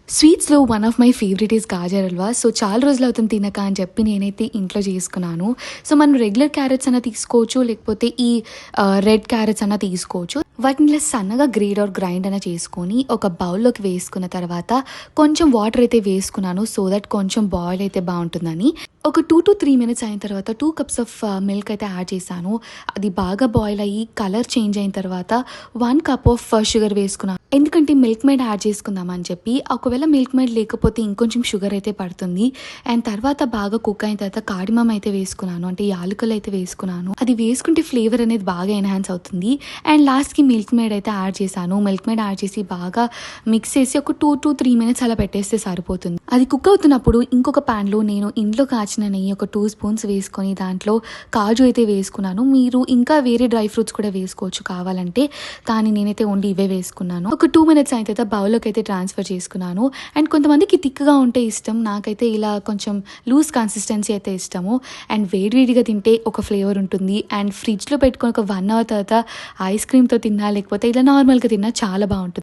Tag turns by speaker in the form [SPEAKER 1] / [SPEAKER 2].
[SPEAKER 1] స్వీట్స్‌లో one of my favourite is gajar halwa. So, చాలా రోజులవుతుంది తినక అని చెప్పి నేనైతే ఇంట్లో చేసుకున్నాను. సో, మనం రెగ్యులర్ క్యారెట్స్ అన్నా తీసుకోవచ్చు, లేకపోతే ఈ రెడ్ క్యారెట్స్ అన్నా తీసుకోవచ్చు. వాటిని ఇలా సన్నగా గ్రైండ్ అన్నా చేసుకొని ఒక బౌల్‌లోకి వేసుకున్న తర్వాత కొంచెం వాటర్ అయితే వేసుకున్నాను. సో దట్ కొంచెం బాయిల్ అయితే బావుంటుందని. ఒక 2-3 మినిట్స్ అయిన తర్వాత 2 కప్స్ ఆఫ్ మిల్క్ అయితే యాడ్ చేశాను. అది బాగా బాయిల్ అయ్యి కలర్ చేంజ్ అయిన తర్వాత 1 కప్ ఆఫ్ షుగర్ వేసుకున్నాను. ఎందుకంటే మిల్క్ మేడ్ యాడ్ చేసుకుందాం అని చెప్పి. ఒకవేళ మిల్క్ మేడ్ లేకపోతే ఇంకొంచెం షుగర్ అయితే పడుతుంది. అండ్ తర్వాత బాగా కుక్ అయిన తర్వాత కార్డమమ్ అయితే వేసుకున్నాను. అంటే యాలకులు అయితే వేసుకున్నాను. అది వేసుకుంటే ఫ్లేవర్ అనేది బాగా ఎన్హాన్స్ అవుతుంది. అండ్ లాస్ట్‌కి మిల్క్ మేడ్ అయితే యాడ్ చేశాను. మిల్క్ మేడ్ యాడ్ చేసి బాగా మిక్స్ చేసి ఒక 2-3 మినిట్స్ అలా పెట్టేస్తే సరిపోతుంది. అది కుక్ అవుతున్నప్పుడు ఇంకొక ప్యాన్‌లో నేను ఇంట్లో కాచిన నెయ్యి ఒక 2 స్పూన్స్ వేసుకొని దాంట్లో కాజు అయితే వేసుకున్నాను. మీరు ఇంకా వేరే డ్రై ఫ్రూట్స్ కూడా వేసుకోవచ్చు కావాలంటే. కానీ నేనైతే ఓన్లీ ఇవే వేసుకున్నాను. ఒక 2 మినిట్స్ అయిన తర్వాత బౌల్‌లోకి అయితే ట్రాన్స్‌ఫర్ చేసుకున్నాను. అండ్ కొంతమందికి థిక్‌గా ఉంటే ఇష్టం. నాకైతే ఇలా కొంచెం లూజ్ కన్సిస్టెన్సీ అయితే ఇష్టము. అండ్ వేడివేడిగా తింటే ఒక ఫ్లేవర్ ఉంటుంది. అండ్ ఫ్రిడ్జ్‌లో పెట్టుకొని ఒక 1 అవర్ తర్వాత ఐస్ క్రీమ్‌తో తిన్నా లేకపోతే ఇలా నార్మల్‌గా తిన్నా చాలా బావుంటుంది.